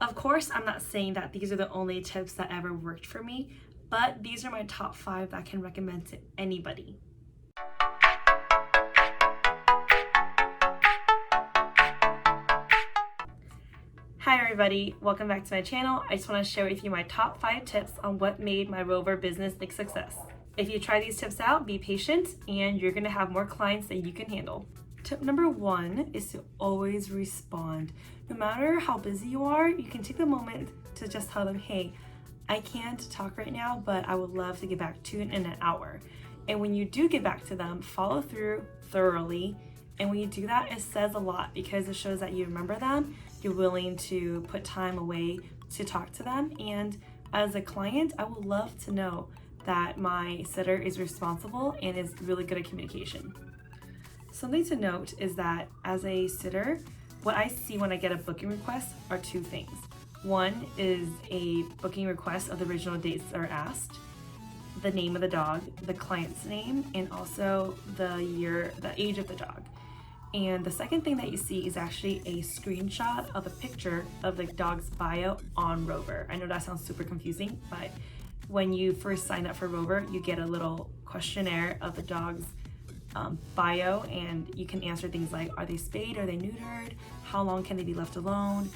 Of course, I'm not saying that these are the only tips that ever worked for me, but these are my top 5 that I can recommend to anybody. Hi everybody, welcome back to my channel. I just want to share with you my top 5 tips on what made my Rover business a success. If you try these tips out, be patient and you're going to have more clients than you can handle. Tip number 1 is to always respond. No matter how busy you are, you can take the moment to just tell them, hey, I can't talk right now, but I would love to get back to you in an hour. And when you do get back to them, follow through thoroughly. And when you do that, it says a lot because it shows that you remember them, you're willing to put time away to talk to them. And as a client, I would love to know that my sitter is responsible and is really good at communication. Something to note is that as a sitter, what I see when I get a booking request are 2 things. One is a booking request of the original dates that are asked, the name of the dog, the client's name, and also the age of the dog. And the second thing that you see is actually a screenshot of a picture of the dog's bio on Rover. I know that sounds super confusing, but when you first sign up for Rover, you get a little questionnaire of the dog's bio, and you can answer things like, are they spayed, are they neutered, how long can they be left alone,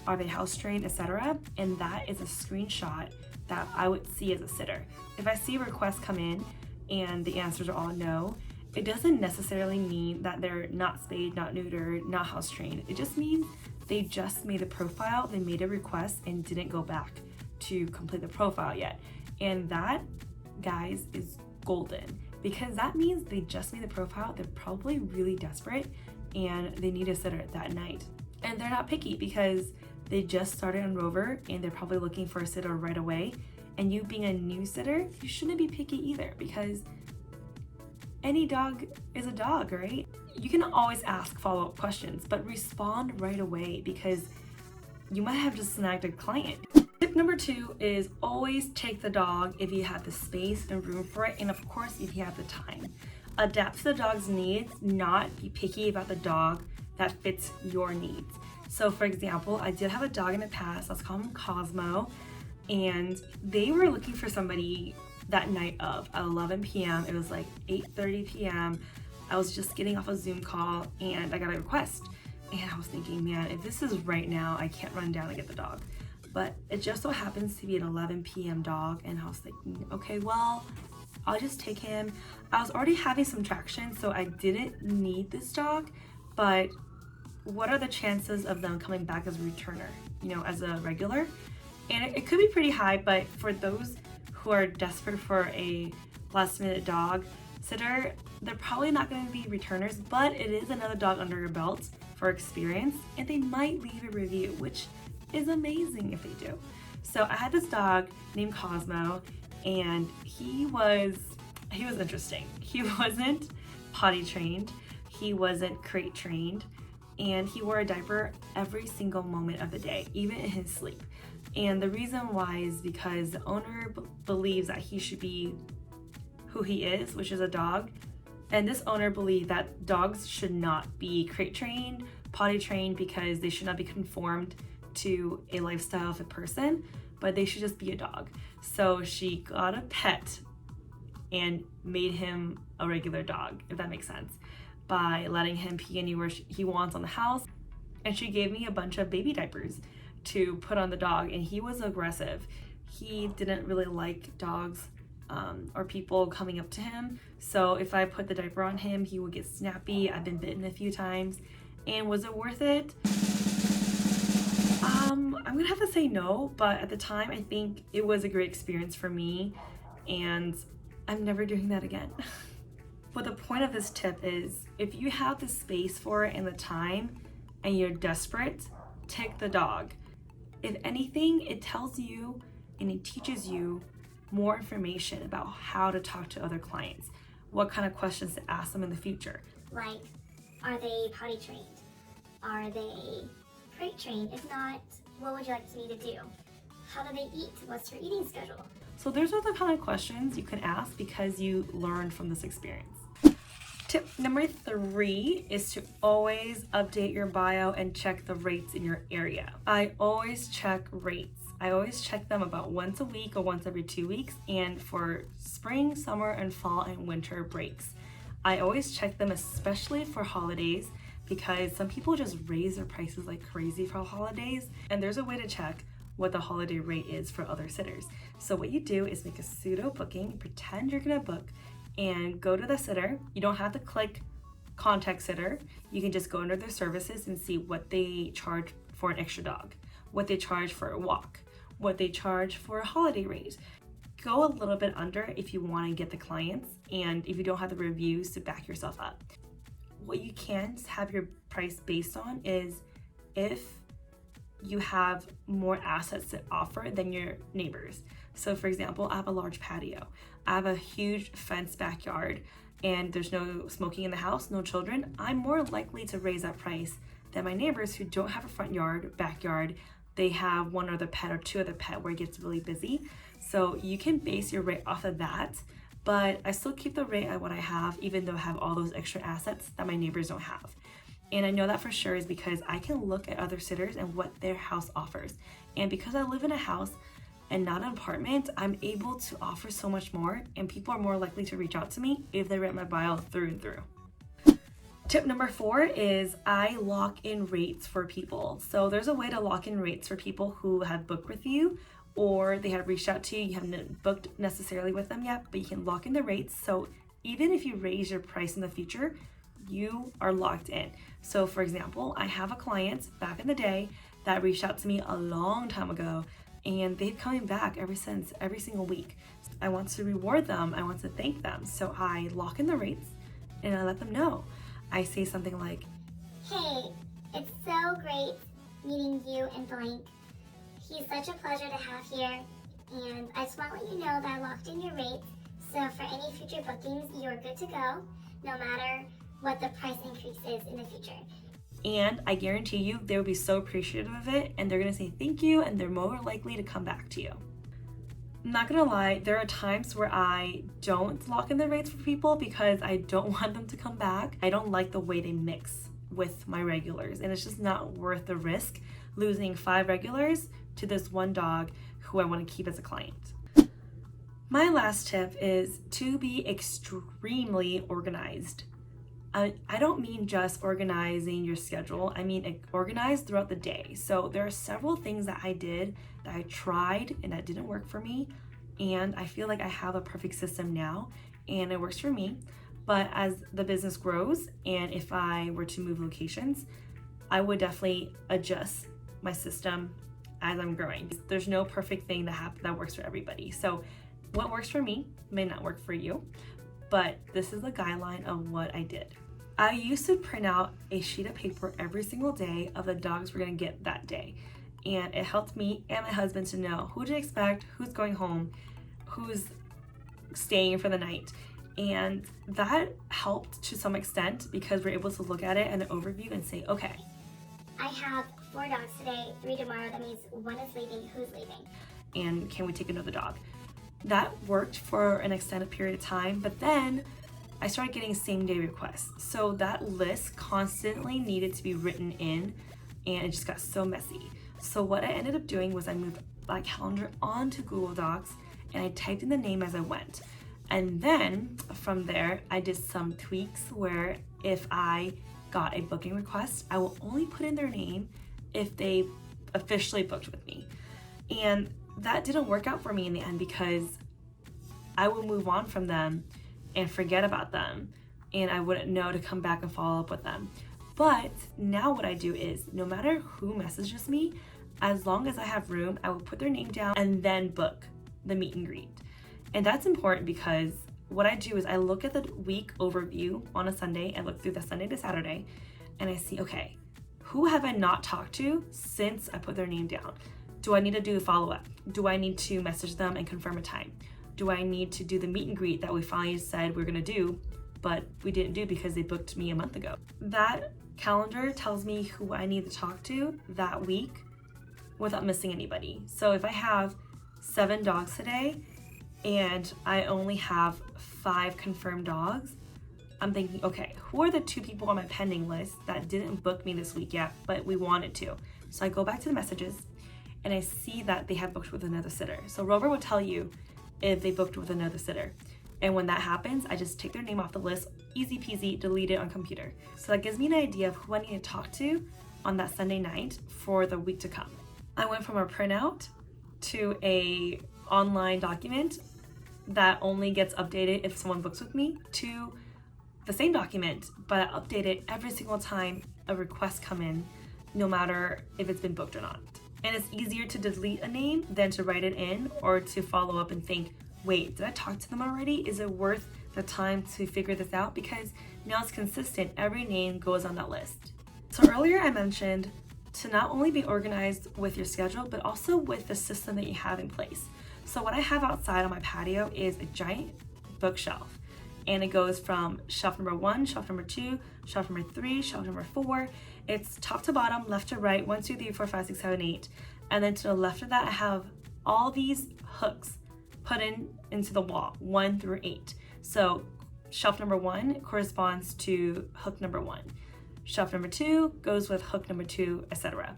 are they house trained, etc. And that is a screenshot that I would see as a sitter. If I see a request come in and the answers are all no, it doesn't necessarily mean that they're not spayed, not neutered, not house trained. It just means they just made a profile, they made a request and didn't go back to complete the profile yet. And that, guys, is golden, because that means they just made the profile, they're probably really desperate and they need a sitter that night. And they're not picky because they just started on Rover and they're probably looking for a sitter right away. And you being a new sitter, you shouldn't be picky either, because any dog is a dog, right? You can always ask follow-up questions, but respond right away because you might have just snagged a client. Tip number 2 is always take the dog if you have the space and room for it, and of course if you have the time. Adapt to the dog's needs, not be picky about the dog that fits your needs. So for example, I did have a dog in the past, let's call him Cosmo, and they were looking for somebody that night of at 11 p.m. It was like 8:30 p.m. I was just getting off a Zoom call and I got a request. And I was thinking, man, if this is right now, I can't run down and get the dog. But it just so happens to be an 11 p.m. dog, and I was thinking, okay, well, I'll just take him. I was already having some traction, so I didn't need this dog, but what are the chances of them coming back as a returner, as a regular? And it could be pretty high, but for those who are desperate for a last minute dog sitter, they're probably not going to be returners, but it is another dog under your belt for experience, and they might leave a review, which is amazing if they do. So I had this dog named Cosmo, and he was interesting. He wasn't potty trained, he wasn't crate trained, and he wore a diaper every single moment of the day, even in his sleep. And the reason why is because the owner believes that he should be who he is, which is a dog. And this owner believed that dogs should not be crate trained, potty trained, because they should not be conformed to a lifestyle of a person, but they should just be a dog. So she got a pet and made him a regular dog, if that makes sense, by letting him pee anywhere he wants on the house. And she gave me a bunch of baby diapers to put on the dog, and he was aggressive. He didn't really like dogs or people coming up to him. So if I put the diaper on him, he would get snappy. I've been bitten a few times. And was it worth it? I'm gonna have to say no, but at the time I think it was a great experience for me, and I'm never doing that again. But the point of this tip is, if you have the space for it and the time and you're desperate, take the dog. If anything, it tells you and it teaches you more information about how to talk to other clients, what kind of questions to ask them in the future. Like, are they potty trained? Are they crate trained? If not, what would you like me to do? How do they eat? What's your eating schedule? So those are the kind of questions you can ask because you learned from this experience. Tip number 3 is to always update your bio and check the rates in your area. I always check rates. I always check them about once a week or once every 2 weeks, and for spring, summer, and fall and winter breaks. I always check them, especially for holidays, because some people just raise their prices like crazy for holidays, and there's a way to check what the holiday rate is for other sitters. So what you do is make a pseudo booking, pretend you're gonna book, and go to the sitter. You don't have to click contact sitter. You can just go under their services and see what they charge for an extra dog, what they charge for a walk, what they charge for a holiday rate. Go a little bit under if you want to get the clients and if you don't have the reviews to back yourself up. What you can't have your price based on is if you have more assets to offer than your neighbors. So for example, I have a large patio. I have a huge fenced backyard and there's no smoking in the house, no children. I'm more likely to raise that price than my neighbors who don't have a front yard, backyard. They have one other pet or two other pet where it gets really busy. So you can base your rate off of that, but I still keep the rate at what I have, even though I have all those extra assets that my neighbors don't have. And I know that for sure is because I can look at other sitters and what their house offers. And because I live in a house and not an apartment, I'm able to offer so much more, and people are more likely to reach out to me if they rent my bio through and through. Tip number 4 is I lock in rates for people. So there's a way to lock in rates for people who have booked with you or they have reached out to you. You haven't booked necessarily with them yet, but you can lock in the rates. So even if you raise your price in the future, you are locked in. So for example, I have a client back in the day that reached out to me a long time ago, and they've coming back every single week. I want to reward them. I want to thank them. So I lock in the rates and I let them know. I say something like, "Hey, it's so great meeting you and blank. He's such a pleasure to have here, and I just want to let you know that I locked in your rates, so for any future bookings, you're good to go, no matter what the price increase is in the future." And I guarantee you they will be so appreciative of it, and they're gonna say thank you, and they're more likely to come back to you. I'm not gonna lie, there are times where I don't lock in the rates for people because I don't want them to come back. I don't like the way they mix with my regulars, and it's just not worth the risk losing 5 regulars to this one dog who I want to keep as a client. My last tip is to be extremely organized. I don't mean just organizing your schedule. I mean organized throughout the day. So there are several things that I did that I tried and that didn't work for me. And I feel like I have a perfect system now and it works for me. But as the business grows and if I were to move locations, I would definitely adjust my system as I'm growing. There's no perfect thing that works for everybody. So what works for me may not work for you, but this is a guideline of what I did. I used to print out a sheet of paper every single day of the dogs we're gonna get that day. And it helped me and my husband to know who to expect, who's going home, who's staying for the night. And that helped to some extent because we're able to look at it in an overview and say, okay, I have 4 dogs today, 3 tomorrow. That means 1 is leaving. Who's leaving? And can we take another dog? That worked for an extended period of time, but then I started getting same day requests. So that list constantly needed to be written in and it just got so messy. So what I ended up doing was I moved my calendar onto Google Docs and I typed in the name as I went. And then from there, I did some tweaks where if I got a booking request, I will only put in their name if they officially booked with me. And that didn't work out for me in the end because I would move on from them and forget about them and I wouldn't know to come back and follow up with them. But now what I do is no matter who messages me, as long as I have room, I will put their name down and then book the meet and greet. And that's important because what I do is I look at the week overview on a Sunday and look through the Sunday to Saturday and I see, okay, who have I not talked to since I put their name down? Do I need to do a follow-up? Do I need to message them and confirm a time? Do I need to do the meet and greet that we finally said we're gonna do, but we didn't do because they booked me a month ago? That calendar tells me who I need to talk to that week without missing anybody. So if I have 7 dogs today and I only have 5 confirmed dogs, I'm thinking, okay, who are the 2 people on my pending list that didn't book me this week yet, but we wanted to? So I go back to the messages and I see that they have booked with another sitter. So Rover will tell you if they booked with another sitter. And when that happens, I just take their name off the list, easy peasy, delete it on computer. So that gives me an idea of who I need to talk to on that Sunday night for the week to come. I went from a printout to a online document that only gets updated if someone books with me to the same document, but I update it every single time a request come in, no matter if it's been booked or not. And it's easier to delete a name than to write it in or to follow up and think, wait, did I talk to them already? Is it worth the time to figure this out? Because now it's consistent, every name goes on that list. So earlier I mentioned to not only be organized with your schedule, but also with the system that you have in place. So what I have outside on my patio is a giant bookshelf. And it goes from shelf number 1, shelf number 2, shelf number 3, shelf number 4. It's top to bottom, left to right, 1, 2, 3, 4, 5, 6, 7, 8. And then to the left of that, I have all these hooks put into the wall, 1 through 8. So shelf number 1 corresponds to hook number 1. Shelf number 2 goes with hook number 2, etc.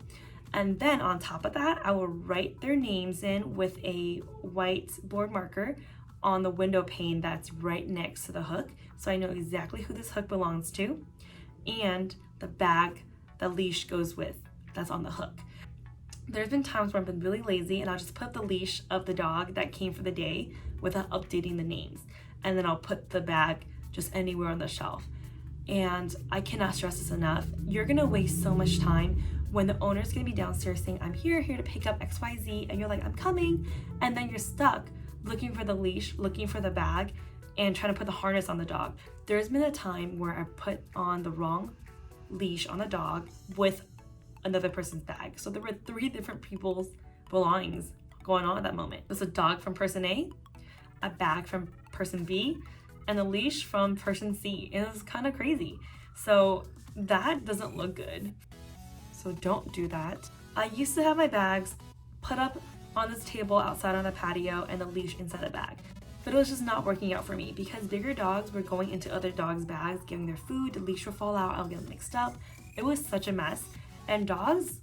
And then on top of that, I will write their names in with a white board marker on the window pane that's right next to the hook, so I know exactly who this hook belongs to, and the bag the leash goes with that's on the hook. There's been times where I've been really lazy and I'll just put the leash of the dog that came for the day without updating the names, and then I'll put the bag just anywhere on the shelf. And I cannot stress this enough, you're gonna waste so much time when the owner's gonna be downstairs saying, I'm here to pick up XYZ, and you're like, I'm coming, and then you're stuck looking for the leash, looking for the bag, and trying to put the harness on the dog. There's been a time where I put on the wrong leash on the dog with another person's bag. So there were 3 different people's belongings going on at that moment. There's a dog from person A, a bag from person B, and a leash from person C. It was kind of crazy. So that doesn't look good. So don't do that. I used to have my bags put up on this table outside on the patio and the leash inside the bag. But it was just not working out for me because bigger dogs were going into other dogs' bags, getting their food, the leash would fall out, I'll get mixed up. It was such a mess. And dogs,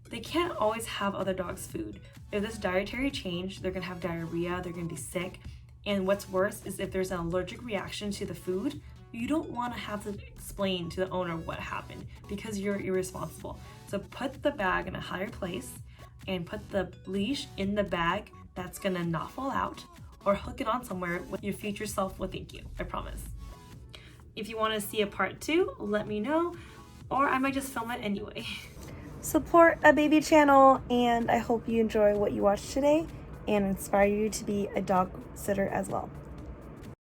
they can't always have other dogs' food. If there's dietary change, they're gonna have diarrhea, they're gonna be sick. And what's worse is if there's an allergic reaction to the food, you don't wanna have to explain to the owner what happened because you're irresponsible. So put the bag in a higher place and put the leash in the bag that's gonna not fall out, or hook it on somewhere with your future self will thank you, I promise. If you wanna see a part 2, let me know, or I might just film it anyway. Support a baby channel, and I hope you enjoy what you watched today and inspire you to be a dog sitter as well.